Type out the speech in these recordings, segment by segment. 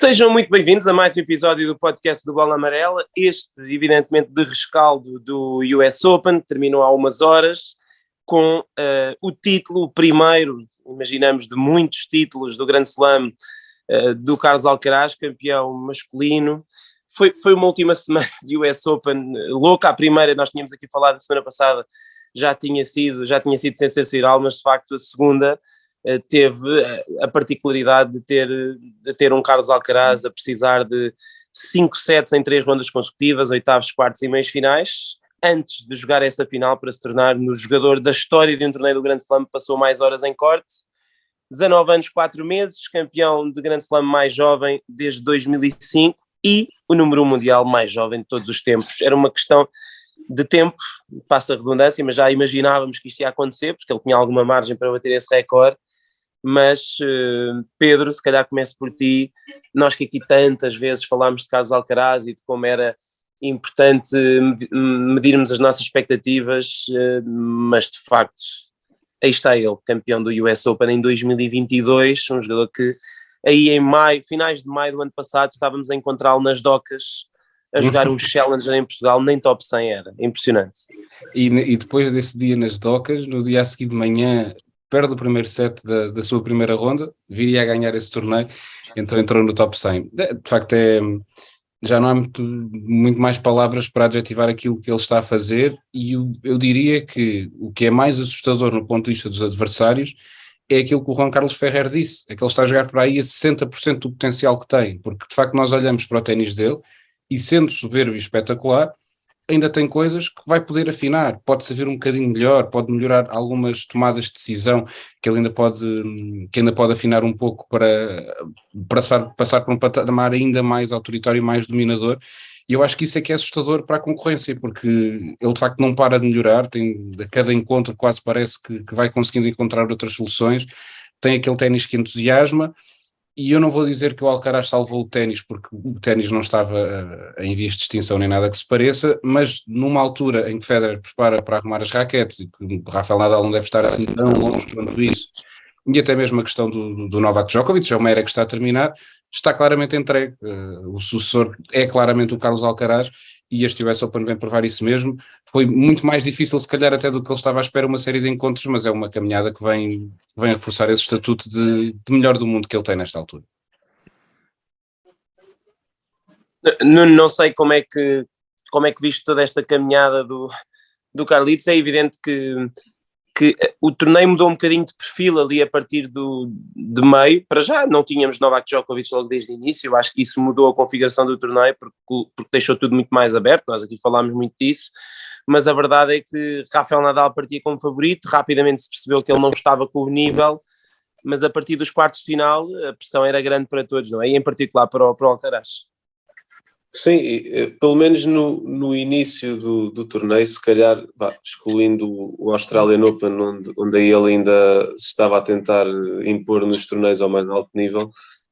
Sejam muito bem-vindos a mais um episódio do podcast do Bola Amarela. Este, evidentemente, de rescaldo do US Open, terminou há umas horas com o título, o primeiro, imaginamos, de muitos títulos do Grand Slam do Carlos Alcaraz, campeão masculino. Foi uma última semana de US Open louca. A primeira, nós tínhamos aqui falado a semana passada, já tinha sido sensacional, mas de facto a segunda teve a particularidade de ter um Carlos Alcaraz a precisar de 5 sets em 3 rondas consecutivas, oitavos, quartos e meios finais, antes de jogar essa final para se tornar no jogador da história de um torneio do Grand Slam que passou mais horas em corte. 19 anos, 4 meses, campeão de Grand Slam mais jovem desde 2005 e o número 1 mundial mais jovem de todos os tempos. Era uma questão de tempo, passa a redundância, mas já imaginávamos que isto ia acontecer, porque ele tinha alguma margem para bater esse recorde. Mas Pedro, se calhar começo por ti. Nós que aqui tantas vezes falámos de Carlos Alcaraz e de como era importante medirmos as nossas expectativas, mas de facto aí está ele, campeão do US Open em 2022, um jogador que aí em maio, finais de maio do ano passado, estávamos a encontrá-lo nas docas a jogar um Challenger em Portugal, nem top 100 era, impressionante. E depois desse dia nas docas, no dia a seguir de manhã, perde o primeiro set da sua primeira ronda, viria a ganhar esse torneio, então entrou no top 100. De facto, já não há muito mais palavras para adjetivar aquilo que ele está a fazer, e eu diria que o que é mais assustador no ponto de vista dos adversários é aquilo que o Juan Carlos Ferrer disse, é que ele está a jogar por aí a 60% do potencial que tem, porque de facto nós olhamos para o ténis dele, e sendo soberbo e espetacular, ainda tem coisas que vai poder afinar, pode servir um bocadinho melhor, pode melhorar algumas tomadas de decisão que ele ainda pode afinar um pouco para passar por um patamar ainda mais autoritário e mais dominador, e eu acho que isso é que é assustador para a concorrência, porque ele de facto não para de melhorar, a cada encontro quase parece que vai conseguindo encontrar outras soluções, tem aquele ténis que entusiasma. E eu não vou dizer que o Alcaraz salvou o ténis, porque o ténis não estava em vias de extinção nem nada que se pareça, mas numa altura em que Federer prepara para arrumar as raquetes e que Rafael Nadal não deve estar assim tão longe quanto isso, e até mesmo a questão do Novak Djokovic, é uma era que está a terminar, está claramente entregue. O sucessor é claramente o Carlos Alcaraz, e este US Open vem provar isso mesmo. Foi muito mais difícil, se calhar, até do que ele estava à espera, uma série de encontros, mas é uma caminhada que vem a reforçar esse estatuto de melhor do mundo que ele tem nesta altura. Não sei como é que viste toda esta caminhada do Carlitos. É evidente que o torneio mudou um bocadinho de perfil ali a partir de meio. Para já não tínhamos Novak Djokovic logo desde o início. Eu acho que isso mudou a configuração do torneio porque deixou tudo muito mais aberto. Nós aqui falámos muito disso, mas a verdade é que Rafael Nadal partia como favorito, rapidamente se percebeu que ele não estava com o nível, mas a partir dos quartos de final a pressão era grande para todos, não é? E em particular para o Alcaraz. Sim, pelo menos no início do torneio, se calhar, excluindo o Australian Open, onde ele ainda se estava a tentar impor nos torneios ao mais alto nível,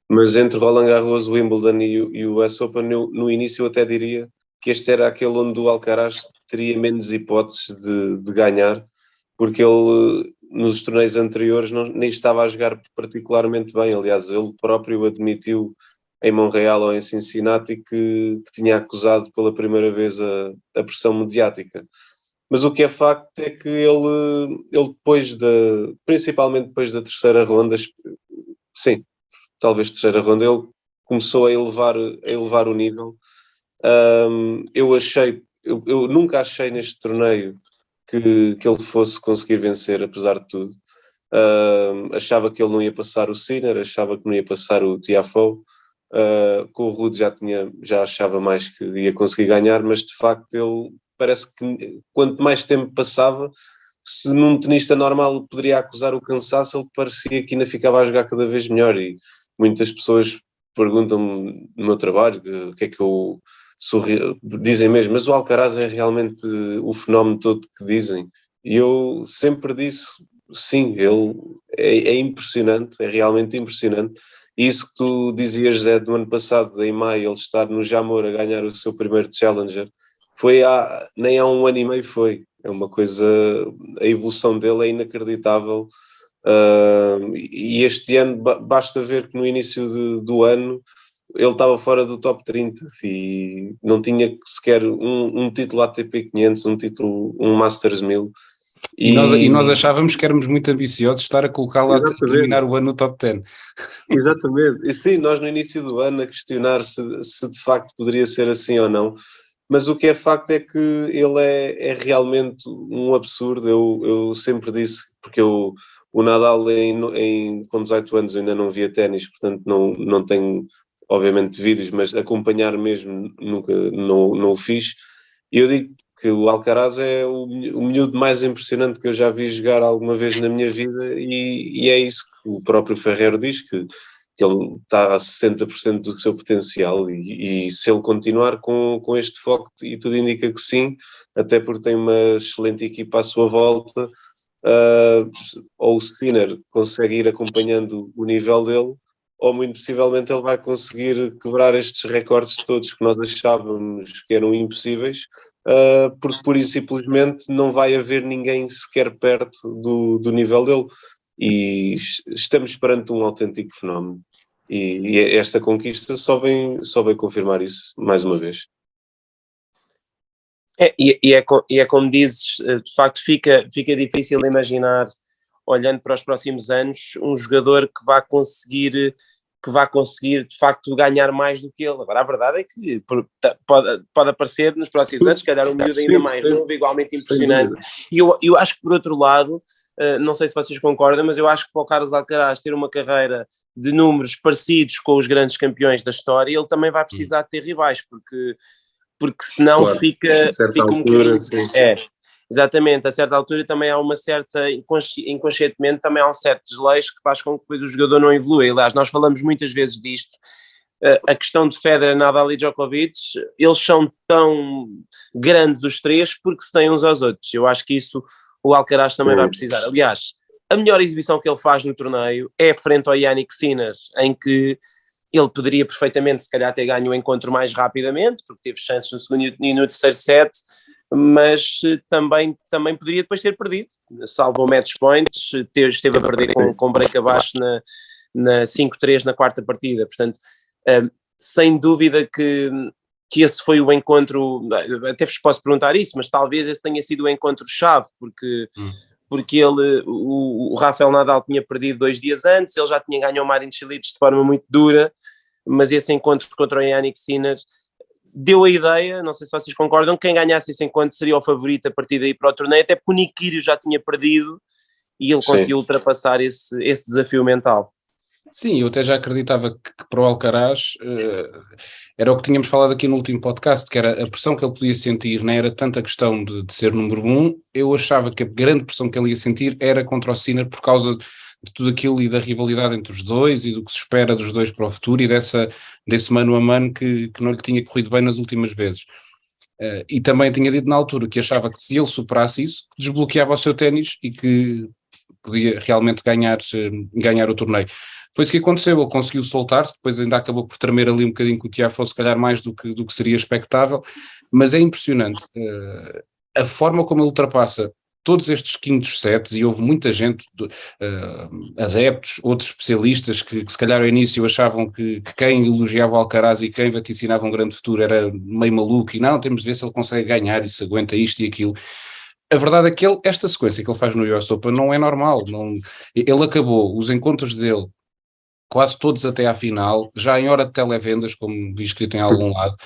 mas entre Roland Garros, Wimbledon e o US Open, no início eu até diria que este era aquele onde o Alcaraz teria menos hipóteses de ganhar, porque ele nos torneios anteriores nem estava a jogar particularmente bem. Aliás, ele próprio admitiu em Montreal ou em Cincinnati que tinha acusado pela primeira vez a pressão mediática. Mas o que é facto é que ele depois principalmente depois da terceira ronda, sim, talvez terceira ronda, ele começou a elevar o nível. Eu nunca achei neste torneio que ele fosse conseguir vencer, apesar de tudo. Achava que ele não ia passar o Sinner, achava que não ia passar o Tiafoe. Com o Ruud já achava mais que ia conseguir ganhar, mas de facto ele parece que quanto mais tempo passava, se num tenista normal poderia acusar o cansaço, ele parecia que ainda ficava a jogar cada vez melhor. E muitas pessoas perguntam-me no meu trabalho o que é que eu dizem mesmo, mas o Alcaraz é realmente o fenómeno todo que dizem, e eu sempre disse sim, ele é impressionante, é realmente impressionante. E isso que tu dizias, Zé, do ano passado, em maio, ele estar no Jamor a ganhar o seu primeiro Challenger, nem há um ano e meio foi. É uma coisa, a evolução dele é inacreditável. E este ano, basta ver que no início do ano ele estava fora do top 30 e não tinha sequer um título ATP 500, um Masters 1000. E nós achávamos que éramos muito ambiciosos estar a colocá-lo a terminar o ano no top 10. Exatamente. E sim, nós no início do ano a questionar se de facto poderia ser assim ou não, mas o que é facto é que ele é realmente um absurdo. Eu sempre disse, porque o Nadal com 18 anos ainda não via ténis, portanto não tenho obviamente vídeos, mas acompanhar mesmo nunca não o fiz, e eu digo que o Alcaraz é o miúdo mais impressionante que eu já vi jogar alguma vez na minha vida, e é isso que o próprio Ferrero diz, que ele está a 60% do seu potencial, e se ele continuar com este foco, e tudo indica que sim, até porque tem uma excelente equipa à sua volta, ou o Sinner consegue ir acompanhando o nível dele, ou muito possivelmente ele vai conseguir quebrar estes recordes todos que nós achávamos que eram impossíveis, porque pura e simplesmente não vai haver ninguém sequer perto do nível dele, e estamos perante um autêntico fenómeno, e esta conquista só vem confirmar isso mais uma vez. E é como dizes, de facto fica difícil imaginar, olhando para os próximos anos, um jogador que vá conseguir de facto ganhar mais do que ele. Agora a verdade é que pode aparecer nos próximos anos, se calhar um miúdo ainda mais novo, igualmente impressionante. E eu acho que por outro lado, não sei se vocês concordam, mas eu acho que para o Carlos Alcaraz ter uma carreira de números parecidos com os grandes campeões da história, ele também vai precisar de ter rivais, porque senão Claro, fica um bocadinho... sim. Exatamente, a certa altura também há uma certa, inconscientemente também há um certo desleixo que faz com que depois o jogador não evolui. Aliás, nós falamos muitas vezes disto, a questão de Federer, Nadal e Djokovic, eles são tão grandes os três porque se têm uns aos outros. Eu acho que isso o Alcaraz também vai precisar. Aliás, a melhor exibição que ele faz no torneio é frente ao Jannik Sinner, em que ele poderia perfeitamente, se calhar, ter ganho o encontro mais rapidamente, porque teve chances no segundo e no terceiro set, mas também poderia depois ter perdido, salvo match points, esteve a perder com break abaixo na 5-3 na quarta partida. Portanto, sem dúvida que esse foi o encontro, até vos posso perguntar isso, mas talvez esse tenha sido o encontro-chave, porque o Rafael Nadal tinha perdido 2 dias antes, ele já tinha ganho o Marin Cilic de forma muito dura, mas esse encontro contra o Jannik Sinner deu a ideia, não sei se vocês concordam, quem ganhasse esse encontro seria o favorito a partir daí para o torneio, até porque o Nick Kyrgios já tinha perdido e ele conseguiu ultrapassar esse desafio mental. Sim, eu até já acreditava que para o Alcaraz era o que tínhamos falado aqui no último podcast, que era a pressão que ele podia sentir, não era tanta questão de ser número 1, eu achava que a grande pressão que ele ia sentir era contra o Sinner por causa de tudo aquilo e da rivalidade entre os dois e do que se espera dos dois para o futuro e desse mano a mano que não lhe tinha corrido bem nas últimas vezes. E também tinha dito na altura que achava que se ele superasse isso, desbloqueava o seu ténis e que podia realmente ganhar o torneio. Foi isso que aconteceu, ele conseguiu soltar-se, depois ainda acabou por tremer ali um bocadinho, que o Tiafoe se calhar mais do que seria expectável, mas é impressionante a forma como ele ultrapassa todos estes quintos sets, e houve muita gente, adeptos, outros especialistas que se calhar ao início achavam que quem elogiava o Alcaraz e quem vaticinava um grande futuro era meio maluco, e não, temos de ver se ele consegue ganhar e se aguenta isto e aquilo. A verdade é que esta sequência que ele faz no US Open não é normal, ele acabou os encontros dele quase todos até à final, já em hora de televendas, como vi escrito em algum lado.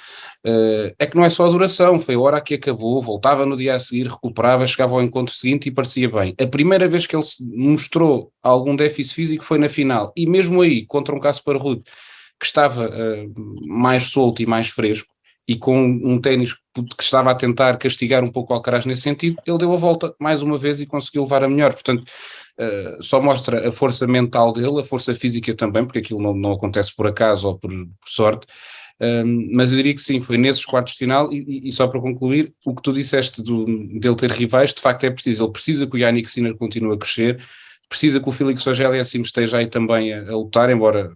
É que não é só a duração, foi a hora que acabou, voltava no dia a seguir, recuperava, chegava ao encontro seguinte e parecia bem. A primeira vez que ele mostrou algum déficit físico foi na final, e mesmo aí, contra um Casper Ruud, que estava mais solto e mais fresco, e com um ténis que estava a tentar castigar um pouco o Alcaraz nesse sentido, ele deu a volta mais uma vez e conseguiu levar a melhor. Portanto, só mostra a força mental dele, a força física também, porque aquilo não acontece por acaso ou por sorte, mas eu diria que sim, foi nesses quartos de final, e só para concluir, o que tu disseste dele ter rivais, de facto é preciso, ele precisa que o Jannik Sinner continue a crescer, precisa que o Félix Auger-Aliassime esteja aí também a lutar, embora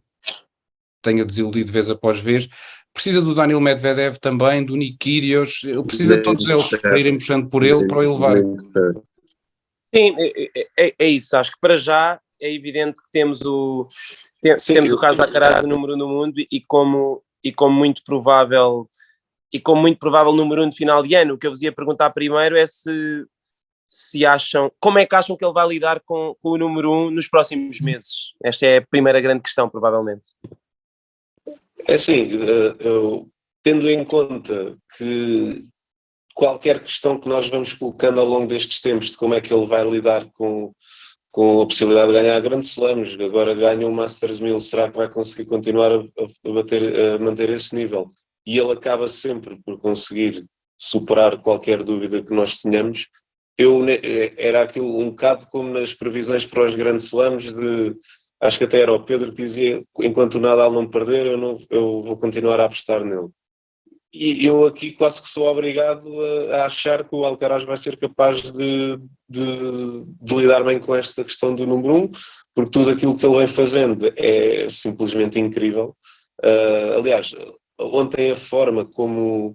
tenha desiludido vez após vez, precisa do Daniil Medvedev também, do Nick Kyrgios, ele precisa de todos eles para irem puxando por ele, para o elevar. Sim, é isso, acho que para já é evidente que temos o Carlos Alcaraz de número 1 no mundo, e como e como muito provável número 1 de final de ano. O que eu vos ia perguntar primeiro é se acham, como é que acham que ele vai lidar com o número 1 nos próximos meses? Esta é a primeira grande questão, provavelmente. É assim, eu, tendo em conta que qualquer questão que nós vamos colocando ao longo destes tempos de como é que ele vai lidar com a possibilidade de ganhar grandes slams, agora ganha um Masters 1000, será que vai conseguir continuar a manter esse nível? E ele acaba sempre por conseguir superar qualquer dúvida que nós tenhamos. Era aquilo um bocado como nas previsões para os grandes slams acho que até era o Pedro que dizia, enquanto o Nadal não perder, eu vou continuar a apostar nele. E eu aqui quase que sou obrigado a achar que o Alcaraz vai ser capaz de lidar bem com esta questão do número 1, porque tudo aquilo que ele vem fazendo é simplesmente incrível. Aliás, ontem a forma como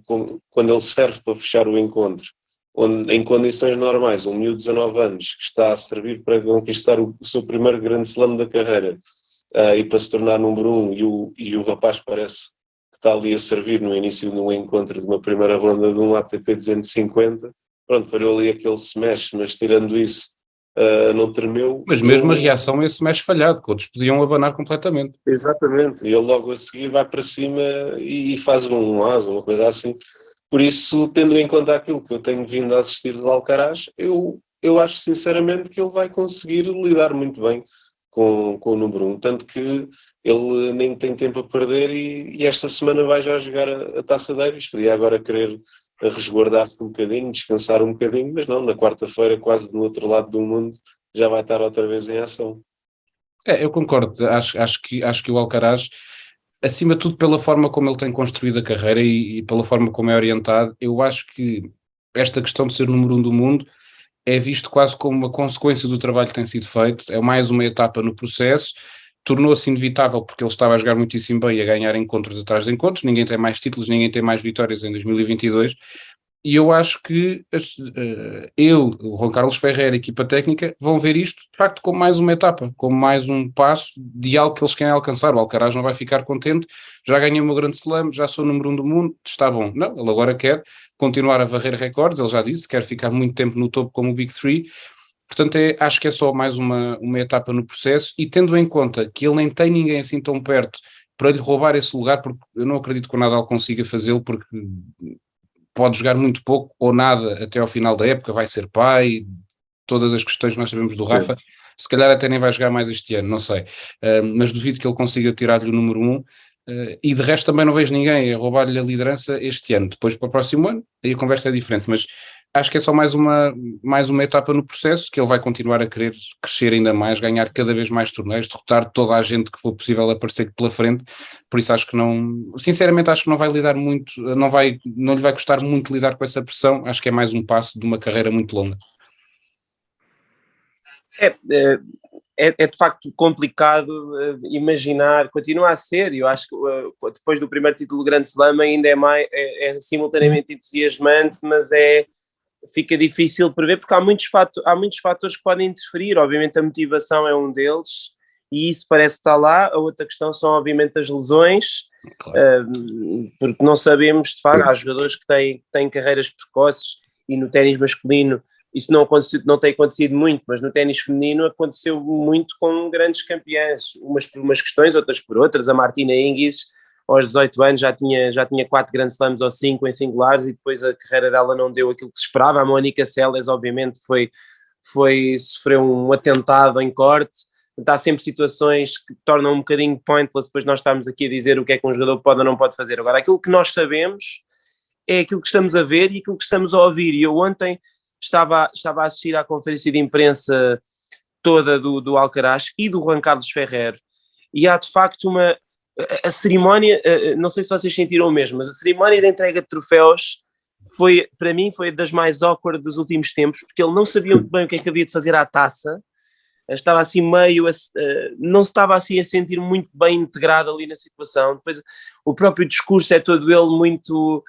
quando ele serve para fechar o encontro, onde, em condições normais, um miúdo de 19 anos que está a servir para conquistar o seu primeiro grande slam da carreira e para se tornar número 1, e o rapaz parece que está ali a servir no início de um encontro de uma primeira ronda de um ATP 250, pronto, falhou ali aquele smash, mas tirando isso não tremeu. Mas mesmo a reação a esse smash falhado, que outros podiam abanar completamente. Exatamente, e ele logo a seguir vai para cima e faz um asa, uma coisa assim. Por isso, tendo em conta aquilo que eu tenho vindo a assistir do Alcaraz, eu acho sinceramente que ele vai conseguir lidar muito bem com o número 1, tanto que ele nem tem tempo a perder e esta semana vai já jogar a Taça Davis, podia agora querer resguardar-se um bocadinho, descansar um bocadinho, mas não, na quarta-feira, quase do outro lado do mundo, já vai estar outra vez em ação. Eu concordo, acho que o Alcaraz, acima de tudo pela forma como ele tem construído a carreira e pela forma como é orientado, eu acho que esta questão de ser o número 1 do mundo é visto quase como uma consequência do trabalho que tem sido feito, é mais uma etapa no processo, tornou-se inevitável porque ele estava a jogar muitíssimo bem e a ganhar encontros atrás de encontros, ninguém tem mais títulos, ninguém tem mais vitórias em 2022, e eu acho que ele, o Juan Carlos Ferrer, a equipa técnica, vão ver isto de facto como mais uma etapa, como mais um passo de algo que eles querem alcançar. O Alcaraz não vai ficar contente, já ganhei o meu grande slam, já sou o número 1 do mundo, está bom. Não, ele agora quer continuar a varrer recordes, ele já disse, quer ficar muito tempo no topo como o Big Three. Portanto, acho que é só mais uma etapa no processo, e tendo em conta que ele nem tem ninguém assim tão perto para lhe roubar esse lugar, porque eu não acredito que o Nadal consiga fazê-lo, porque pode jogar muito pouco ou nada até ao final da época, vai ser pai, todas as questões que nós sabemos do Rafa, se calhar até nem vai jogar mais este ano, não sei, mas duvido que ele consiga tirar-lhe o número 1, e de resto também não vejo ninguém a roubar-lhe a liderança este ano. Depois para o próximo ano aí a conversa é diferente, mas acho que é só mais uma etapa no processo, que ele vai continuar a querer crescer ainda mais, ganhar cada vez mais torneios, derrotar toda a gente que for possível aparecer pela frente. Por isso acho que sinceramente acho que não vai lidar muito, não lhe vai custar muito lidar com essa pressão. Acho que é mais um passo de uma carreira muito longa. É de facto complicado imaginar, continua a ser, e eu acho que depois do primeiro título do Grand Slam ainda é simultaneamente entusiasmante, mas fica difícil prever, porque há muitos fatores que podem interferir. Obviamente a motivação é um deles, e isso parece estar lá. A outra questão são obviamente as lesões, claro. Porque não sabemos, de facto, há jogadores que têm carreiras precoces, e no ténis masculino isso não tem acontecido muito, mas no ténis feminino aconteceu muito com grandes campeãs, umas por umas questões, outras por outras. A Martina Hingis, aos 18 anos, já tinha 4 grandes slams ou 5 em singulares, e depois a carreira dela não deu aquilo que se esperava. A Mónica Seles, obviamente, sofreu um atentado em corte. Há sempre situações que tornam um bocadinho pointless depois nós estamos aqui a dizer o que é que um jogador pode ou não pode fazer. Agora, aquilo que nós sabemos é aquilo que estamos a ver e aquilo que estamos a ouvir, e eu ontem estava a assistir à conferência de imprensa toda do Alcaraz e do Juan Carlos Ferrer, e há de facto a cerimónia, não sei se vocês sentiram o mesmo, mas a cerimónia de entrega de troféus para mim foi das mais awkward dos últimos tempos, porque ele não sabia muito bem o que é que havia de fazer à taça, estava assim não se estava assim a sentir muito bem integrado ali na situação. Depois o próprio discurso é todo ele muito,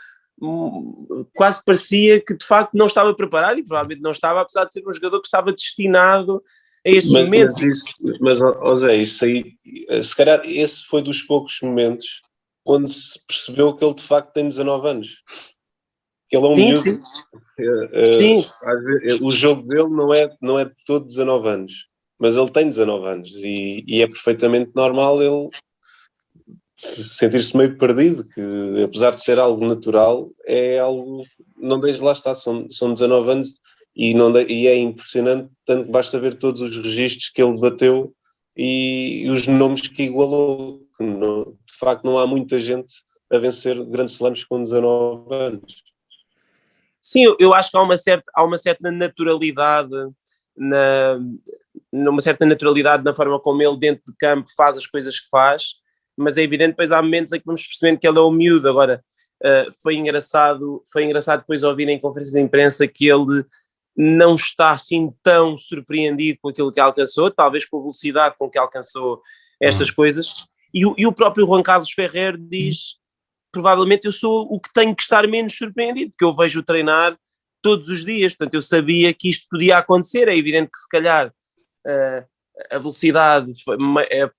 quase parecia que de facto não estava preparado, e provavelmente não estava, apesar de ser um jogador que estava destinado a estes momentos. Mas Zé, isso aí, se calhar esse foi dos poucos momentos onde se percebeu que ele de facto tem 19 anos. Que ele é um Sim, miúdo. sim. O jogo dele não é de todo 19 anos, mas ele tem 19 anos e é perfeitamente normal ele sentir-se meio perdido, que apesar de ser algo natural, é algo, não deixe lá está, são 19 anos e é impressionante, tanto que basta ver todos os registros que ele bateu e os nomes que igualou, que de facto não há muita gente a vencer grandes slams com 19 anos. Sim, eu acho que há uma certa naturalidade numa certa naturalidade na forma como ele dentro de campo faz as coisas que faz, mas é evidente depois há momentos em que vamos percebendo que ele é o miúdo. Agora, foi engraçado depois ouvir em conferência de imprensa que ele não está assim tão surpreendido com aquilo que alcançou, talvez com a velocidade com que alcançou estas coisas, e o próprio Juan Carlos Ferrer diz, provavelmente eu sou o que tenho que estar menos surpreendido, porque eu vejo-o treinar todos os dias, portanto eu sabia que isto podia acontecer. É evidente que se calhar a velocidade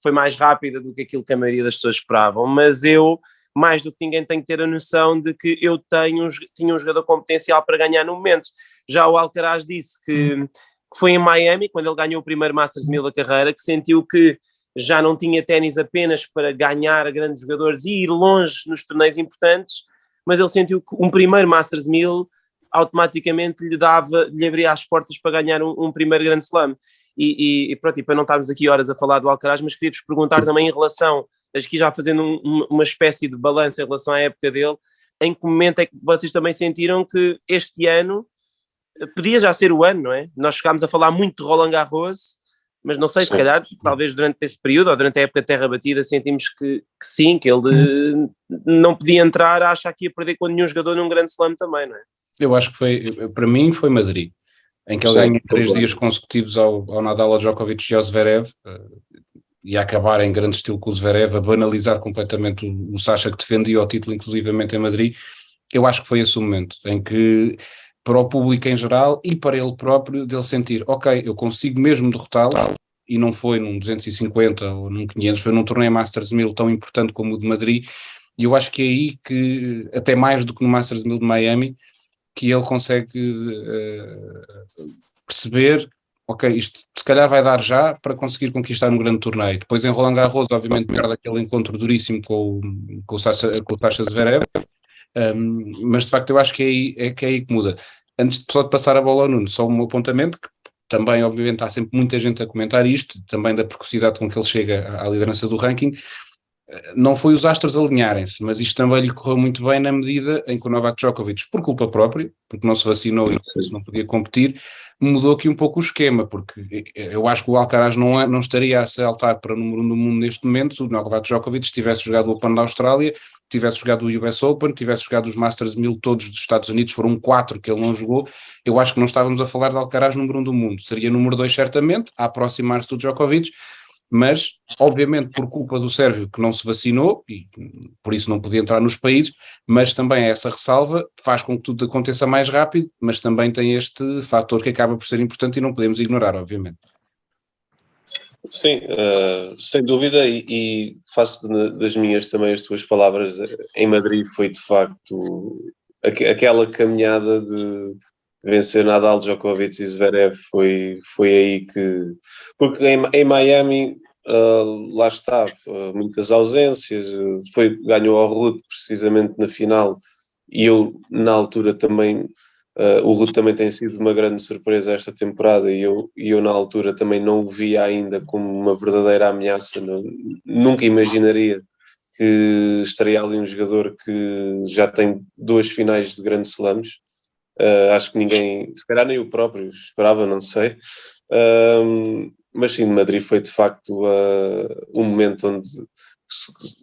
foi mais rápida do que aquilo que a maioria das pessoas esperavam, mas eu, mais do que ninguém, tenho que ter a noção de que eu tinha um jogador com potencial para ganhar no momento. Já o Alcaraz disse que foi em Miami, quando ele ganhou o primeiro Masters 1000 da carreira, que sentiu que já não tinha ténis apenas para ganhar a grandes jogadores e ir longe nos torneios importantes, mas ele sentiu que um primeiro Masters 1000 automaticamente lhe abria as portas para ganhar um primeiro Grand Slam. E pronto, e para não estarmos aqui horas a falar do Alcaraz, mas queria-vos perguntar também em relação, aqui já fazendo uma espécie de balanço em relação à época dele, em que momento é que vocês também sentiram que este ano podia já ser o ano, não é? Nós chegámos a falar muito de Roland Garros, mas não sei, se calhar, talvez durante esse período, ou durante a época de terra batida, sentimos que sim, que ele não podia entrar a achar que ia perder com nenhum jogador num grande slam também, não é? Eu acho que para mim foi Madrid, em que ele ganha 3 dias consecutivos ao Nadal, ao Djokovic e ao Zverev, e a acabar em grande estilo com o Zverev, a banalizar completamente o Sasha, que defendia o título inclusivamente em Madrid. Eu acho que foi esse o momento em que, para o público em geral e para ele próprio, dele sentir, ok, eu consigo mesmo derrotá-lo, e não foi num 250 ou num 500, foi num torneio Masters 1000 tão importante como o de Madrid, e eu acho que é aí que, até mais do que no Masters 1000 de Miami, que ele consegue perceber, ok, isto se calhar vai dar já para conseguir conquistar um grande torneio. Depois em Roland Garros, obviamente, perde aquele encontro duríssimo com o Sasha Zverev, mas de facto eu acho que é aí que muda. Antes de passar a bola ao Nuno, só um apontamento, que também obviamente há sempre muita gente a comentar isto, também da precocidade com que ele chega à liderança do ranking. Não foi os astros alinharem-se, mas isto também lhe correu muito bem na medida em que o Novak Djokovic, por culpa própria, porque não se vacinou e não podia competir, mudou aqui um pouco o esquema, porque eu acho que o Alcaraz não estaria a saltar para o número 1 do mundo neste momento se o Novak Djokovic tivesse jogado o Open da Austrália, tivesse jogado o US Open, tivesse jogado os Masters 1000 todos dos Estados Unidos, foram 4 que ele não jogou. Eu acho que não estávamos a falar de Alcaraz número 1 do mundo, seria número 2 certamente, a aproximar-se do Djokovic, mas obviamente por culpa do sérvio que não se vacinou e por isso não podia entrar nos países, mas também essa ressalva faz com que tudo aconteça mais rápido, mas também tem este fator que acaba por ser importante e não podemos ignorar, obviamente. Sim, sem dúvida, e faço das minhas também as tuas palavras. Em Madrid foi de facto aquela caminhada de vencer Nadal, Djokovic e Zverev, foi aí que... Porque em Miami, lá está, muitas ausências, ganhou ao Ruud precisamente na final, e eu na altura também... o Ruud também tem sido uma grande surpresa esta temporada e eu na altura também não o via ainda como uma verdadeira ameaça. Nunca imaginaria que estaria ali um jogador que já tem 2 finais de grandes slams. Acho que ninguém, se calhar nem o próprio esperava, não sei. Mas sim, Madrid foi de facto um momento onde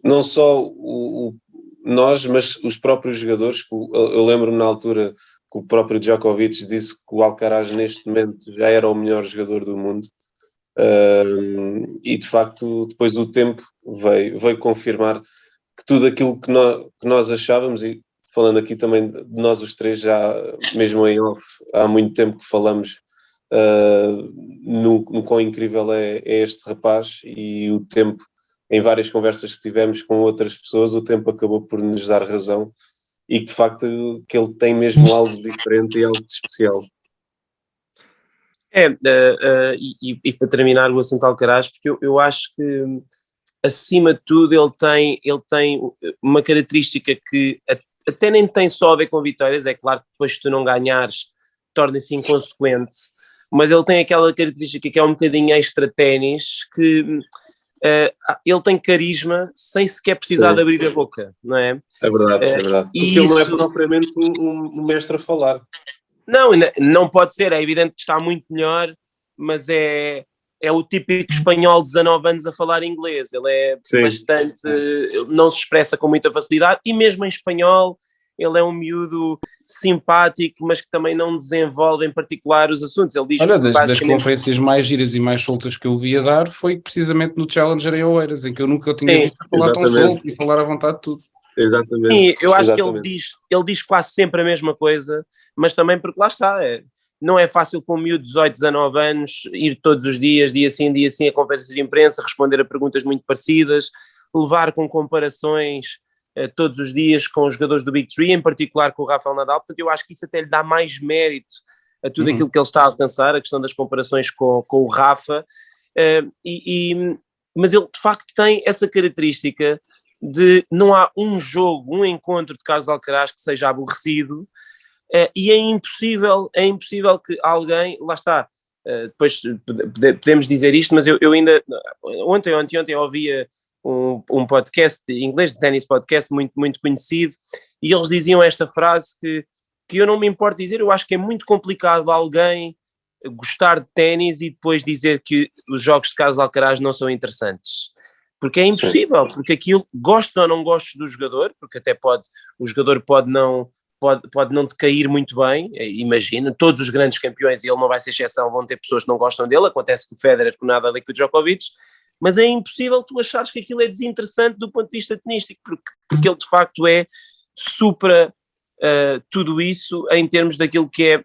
não só nós, mas os próprios jogadores. Eu lembro-me na altura que o próprio Djokovic disse que o Alcaraz neste momento já era o melhor jogador do mundo, e de facto depois o tempo veio confirmar que tudo aquilo que nós achávamos, e falando aqui também de nós os três, já mesmo em off, há muito tempo que falamos no quão incrível é este rapaz, e o tempo em várias conversas que tivemos com outras pessoas, o tempo acabou por nos dar razão e que de facto que ele tem mesmo algo diferente e algo de especial. E para terminar o assunto Alcaraz, porque eu acho que acima de tudo ele tem uma característica que até nem tem só a ver com vitórias, é claro que depois se tu não ganhares torna-se inconsequente, mas ele tem aquela característica que é um bocadinho extra-ténis, que ele tem carisma sem sequer precisar de abrir a boca, não é? É verdade, é verdade. Porque ele não é propriamente um mestre a falar. Não pode ser, é evidente que está muito melhor, mas é o típico espanhol de 19 anos a falar inglês, ele é bastante, não se expressa com muita facilidade, e mesmo em espanhol ele é um miúdo simpático, mas que também não desenvolve em particular os assuntos. Ele diz, olha, das conferências mais giras e mais soltas que eu vi a dar foi precisamente no Challenger em Oeiras, em que eu nunca tinha visto falar tão solto e falar à vontade de tudo. Exatamente. Sim, eu acho que ele diz quase sempre a mesma coisa, mas também porque lá está, não é fácil para um miúdo de 18, 19 anos ir todos os dias, dia sim, a conferências de imprensa, responder a perguntas muito parecidas, levar com comparações todos os dias com os jogadores do Big Three, em particular com o Rafael Nadal, portanto eu acho que isso até lhe dá mais mérito a tudo aquilo que ele está a alcançar, a questão das comparações com o Rafa, mas ele de facto tem essa característica de não há um jogo, um encontro de Carlos Alcaraz que seja aborrecido, e é impossível que alguém, lá está, depois podemos dizer isto, mas eu ainda, ontem ouvia um podcast inglês, de ténis podcast, muito, muito conhecido, e eles diziam esta frase que eu não me importo dizer, eu acho que é muito complicado alguém gostar de ténis e depois dizer que os jogos de Carlos Alcaraz não são interessantes. Porque é impossível, porque aquilo, gostes ou não gostes do jogador, porque até o jogador pode não te cair muito bem, imagina, todos os grandes campeões, e ele não vai ser exceção, vão ter pessoas que não gostam dele, acontece com o Federer, com o Nadal e com o Djokovic, mas é impossível tu achares que aquilo é desinteressante do ponto de vista tenístico, porque ele de facto supra tudo isso em termos daquilo que é,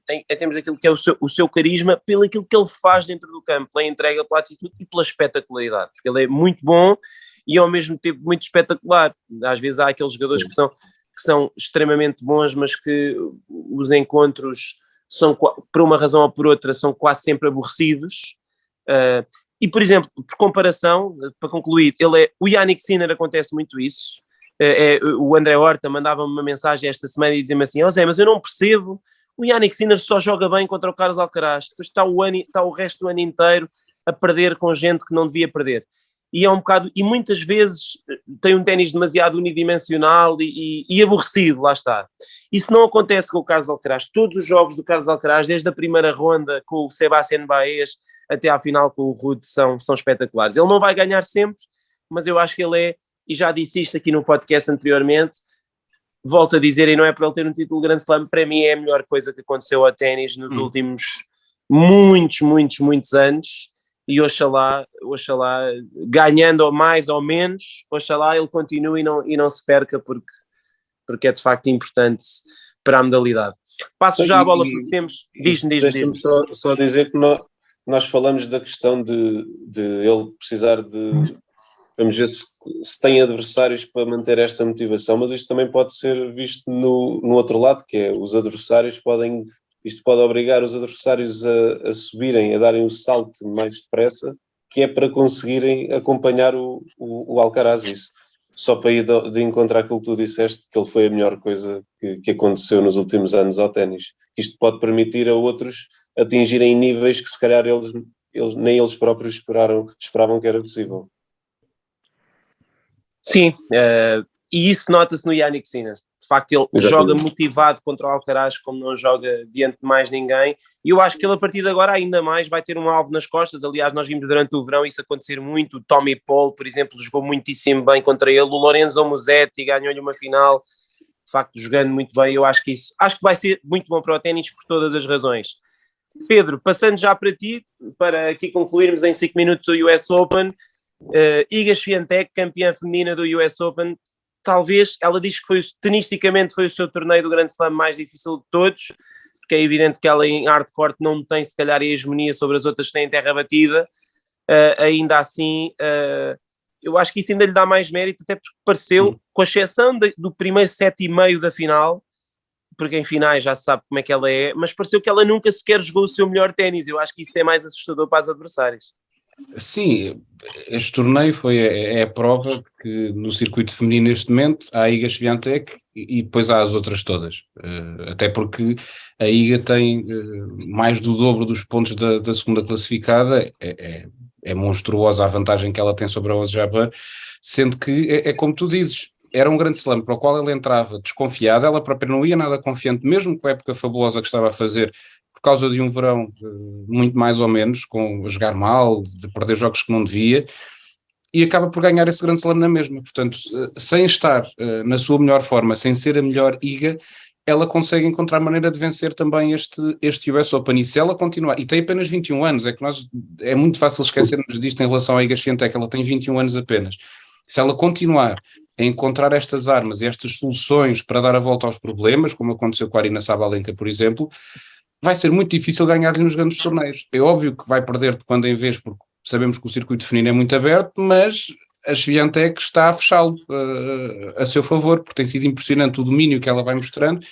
o seu carisma, pelo aquilo que ele faz dentro do campo, pela entrega, pela atitude e pela espetacularidade, porque ele é muito bom e ao mesmo tempo muito espetacular. Às vezes há aqueles jogadores que são extremamente bons, mas que os encontros são, por uma razão ou por outra, são quase sempre aborrecidos. E, por exemplo, por comparação, para concluir, o Jannik Sinner acontece muito isso. O André Horta mandava-me uma mensagem esta semana e dizia-me assim: Zé, mas eu não percebo, o Jannik Sinner só joga bem contra o Carlos Alcaraz, depois está o resto do ano inteiro a perder com gente que não devia perder. E é um bocado, e muitas vezes tem um ténis demasiado unidimensional e aborrecido, lá está. Isso não acontece com o Carlos Alcaraz. Todos os jogos do Carlos Alcaraz, desde a primeira ronda com o Sebastián Baez até à final com o Ruud, são espetaculares. Ele não vai ganhar sempre, mas eu acho que ele e já disse isto aqui no podcast anteriormente, volto a dizer, e não é para ele ter um título de Grand Slam, para mim é a melhor coisa que aconteceu ao ténis nos últimos muitos anos, e oxalá, ganhando ou mais ou menos, oxalá ele continue e não se perca, porque é de facto importante para a modalidade. Passo já a bola porque temos... Diz-me. Deixa-me só dizer que nós falamos da questão de ele precisar de... Vamos ver se tem adversários para manter esta motivação, mas isto também pode ser visto no outro lado, que é os adversários isto pode obrigar os adversários a subirem, a darem o salto mais depressa, que é para conseguirem acompanhar o Alcaraz. Isso. Só para ir de encontrar aquilo que tu disseste, que ele foi a melhor coisa que aconteceu nos últimos anos ao ténis. Isto pode permitir a outros atingirem níveis que se calhar nem eles próprios esperavam que era possível. Sim, e isso nota-se no Jannik Sinner. De facto, ele joga motivado contra o Alcaraz como não joga diante de mais ninguém, e eu acho que ele a partir de agora ainda mais vai ter um alvo nas costas. Aliás, nós vimos durante o verão isso acontecer muito. O Tommy Paul, por exemplo, jogou muitíssimo bem contra ele. O Lorenzo Musetti ganhou-lhe uma final, de facto jogando muito bem. Eu acho que vai ser muito bom para o ténis por todas as razões. Pedro, passando já para ti, para aqui concluirmos em 5 minutos o US Open. Iga Swiatek, campeã feminina do US Open, talvez, ela diz que tenisticamente foi o seu torneio do Grand Slam mais difícil de todos, porque é evidente que ela em hardcourt não tem se calhar a hegemonia sobre as outras que têm terra batida. Ainda assim, eu acho que isso ainda lhe dá mais mérito, até porque pareceu, com exceção do primeiro set e meio da final, porque em finais já se sabe como é que ela é, mas pareceu que ela nunca sequer jogou o seu melhor ténis. Eu acho que isso é mais assustador para as adversárias. Sim, este torneio é a prova que no circuito feminino neste momento há a Iga Swiatek e depois há as outras todas. Até porque a Iga tem mais do dobro dos pontos da segunda classificada, é monstruosa a vantagem que ela tem sobre a Ons Jabeur, sendo que é como tu dizes, era um grande slam para o qual ela entrava desconfiada, ela própria não ia nada confiante, mesmo com a época fabulosa que estava a fazer, por causa de um verão muito mais ou menos, com a jogar mal, de perder jogos que não devia, e acaba por ganhar esse grande slam na mesma. Portanto, sem estar na sua melhor forma, sem ser a melhor Iga, ela consegue encontrar maneira de vencer também este US Open, e se ela continuar, e tem apenas 21 anos, é muito fácil esquecermos disto em relação à Iga Swiatek, ela tem 21 anos apenas. Se ela continuar a encontrar estas armas e estas soluções para dar a volta aos problemas, como aconteceu com a Aryna Sabalenka, por exemplo, vai ser muito difícil ganhar-lhe nos grandes torneios. É óbvio que vai perder de quando em vez, porque sabemos que o circuito feminino é muito aberto, mas a Swiatek está a fechá-lo a seu favor, porque tem sido impressionante o domínio que ela vai mostrando.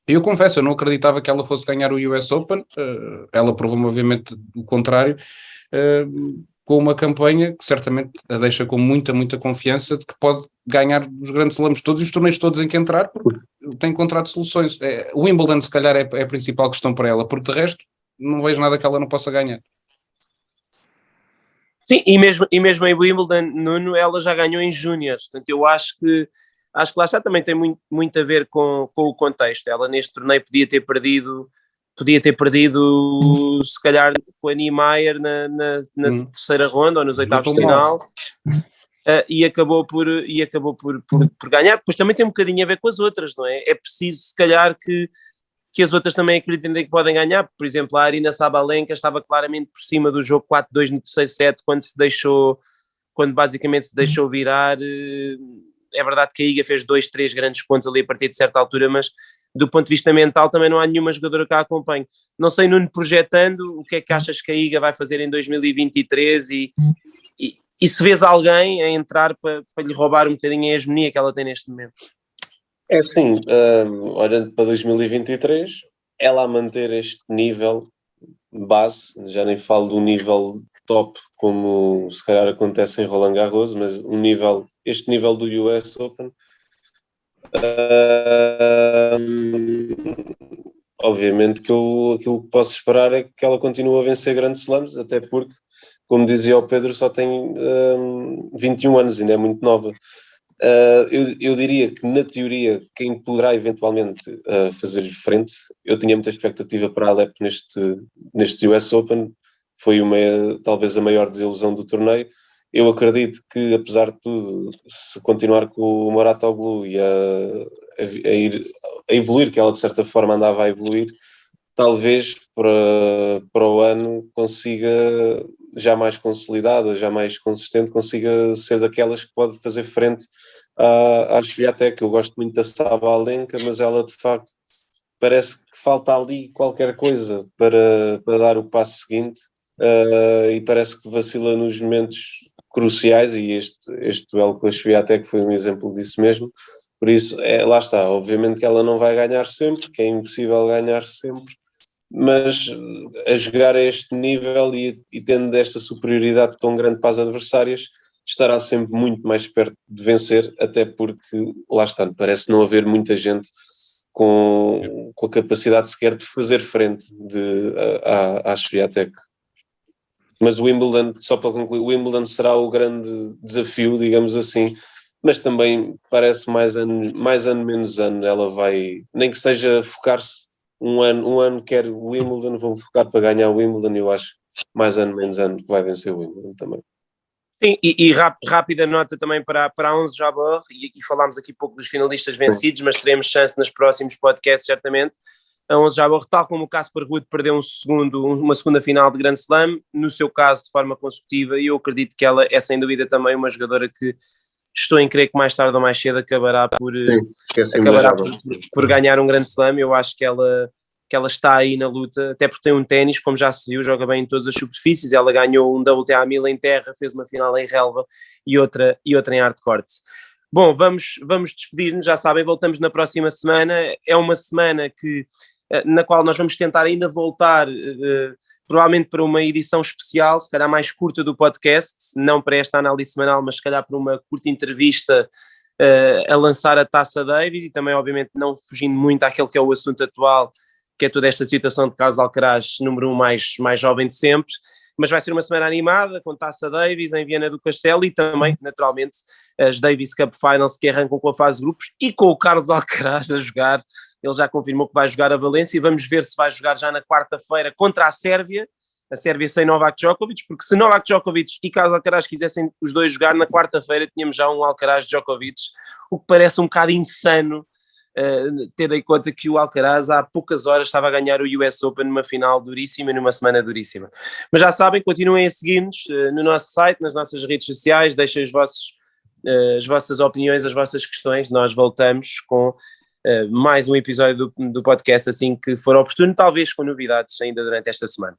Eu confesso, eu não acreditava que ela fosse ganhar o US Open, ela provou-me obviamente o contrário, com uma campanha que certamente a deixa com muita, muita confiança de que pode ganhar os grandes slams todos e os torneios todos em que entrar, porque tem encontrado soluções. O Wimbledon se calhar é a principal questão para ela, porque de resto não vejo nada que ela não possa ganhar. Sim, e mesmo em Wimbledon, Nuno, ela já ganhou em Júniors, portanto eu acho que lá está, também tem muito a ver com o contexto. Ela neste torneio podia ter perdido se calhar com a Niemeyer na terceira ronda ou nos oitavos de final, e acabou por ganhar. Depois também tem um bocadinho a ver com as outras, não é? É preciso se calhar que as outras também acreditem que podem ganhar. Por exemplo, a Aryna Sabalenka estava claramente por cima do jogo 4-2 no terceiro set, quando basicamente se deixou virar. É verdade que a Iga fez 2-3 grandes pontos ali a partir de certa altura, mas do ponto de vista mental também não há nenhuma jogadora que a acompanhe. Não sei, Nuno, projetando, o que é que achas que a Iga vai fazer em 2023 e se vês alguém a entrar para lhe roubar um bocadinho a hegemonia que ela tem neste momento? É assim, olhando para 2023, ela a manter este nível de base, já nem falo do nível top como se calhar acontece em Roland Garros, mas este nível do US Open, obviamente que aquilo que posso esperar é que ela continue a vencer grandes slams, até porque, como dizia o Pedro, só tem 21 anos, ainda é muito nova. Eu diria que, na teoria, quem poderá eventualmente fazer frente, eu tinha muita expectativa para a Alep neste US Open, foi talvez a maior desilusão do torneio. Eu acredito que, apesar de tudo, se continuar com o Mouratoglou e a evoluir, que ela de certa forma andava a evoluir, talvez para o ano consiga, já mais consolidada, já mais consistente, consiga ser daquelas que pode fazer frente à Swiatek. Eu gosto muito da Sabalenka, mas ela de facto parece que falta ali qualquer coisa para dar o passo seguinte, e parece que vacila nos momentos cruciais, e este duelo com a Swiatek foi um exemplo disso mesmo. Por isso, lá está, obviamente que ela não vai ganhar sempre, que é impossível ganhar sempre, mas a jogar a este nível e tendo esta superioridade tão grande para as adversárias, estará sempre muito mais perto de vencer, até porque, lá está, parece não haver muita gente com a capacidade sequer de fazer frente à Swiatek. Mas o Wimbledon, só para concluir, o Wimbledon será o grande desafio, digamos assim, mas também parece mais ano, menos ano, ela vai, nem que seja focar-se um ano quer o Wimbledon, vou focar para ganhar o Wimbledon, eu acho mais ano, menos ano que vai vencer o Wimbledon também. Sim, e rápida nota também para a Ons Jabeur, e falámos aqui pouco dos finalistas vencidos, mas teremos chance nos próximos podcasts, certamente. A Ons Jabeur, tal como o Casper Ruud, perdeu uma segunda final de Grand Slam, no seu caso de forma consecutiva, e eu acredito que ela é sem dúvida também uma jogadora que estou em crer que mais tarde ou mais cedo acabará por ganhar um Grand Slam. Eu acho que ela que ela está aí na luta, até porque tem um ténis, como já se viu, joga bem em todas as superfícies. Ela ganhou um WTA 1000 em terra, fez uma final em relva e outra em hardcourt. Bom, vamos despedir-nos, já sabem, voltamos na próxima semana. É uma semana na qual nós vamos tentar ainda voltar, provavelmente para uma edição especial, se calhar mais curta do podcast, não para esta análise semanal, mas se calhar para uma curta entrevista a lançar a Taça Davis, e também obviamente não fugindo muito àquele que é o assunto atual, que é toda esta situação de Carlos Alcaraz, número 1 mais jovem de sempre. Mas vai ser uma semana animada, com Taça Davis em Viana do Castelo e também, naturalmente, as Davis Cup Finals que arrancam com a fase de grupos e com o Carlos Alcaraz a jogar. Ele já confirmou que vai jogar a Valência e vamos ver se vai jogar já na quarta-feira contra a Sérvia sem Novak Djokovic, porque se Novak Djokovic e Carlos Alcaraz quisessem os dois jogar, na quarta-feira tínhamos já um Alcaraz-Djokovic, o que parece um bocado insano, tendo em conta que o Alcaraz há poucas horas estava a ganhar o US Open numa final duríssima, numa semana duríssima. Mas já sabem, continuem a seguir-nos no nosso site, nas nossas redes sociais, deixem as vossas opiniões, as vossas questões. Nós voltamos com mais um episódio do podcast assim que for oportuno, talvez com novidades ainda durante esta semana.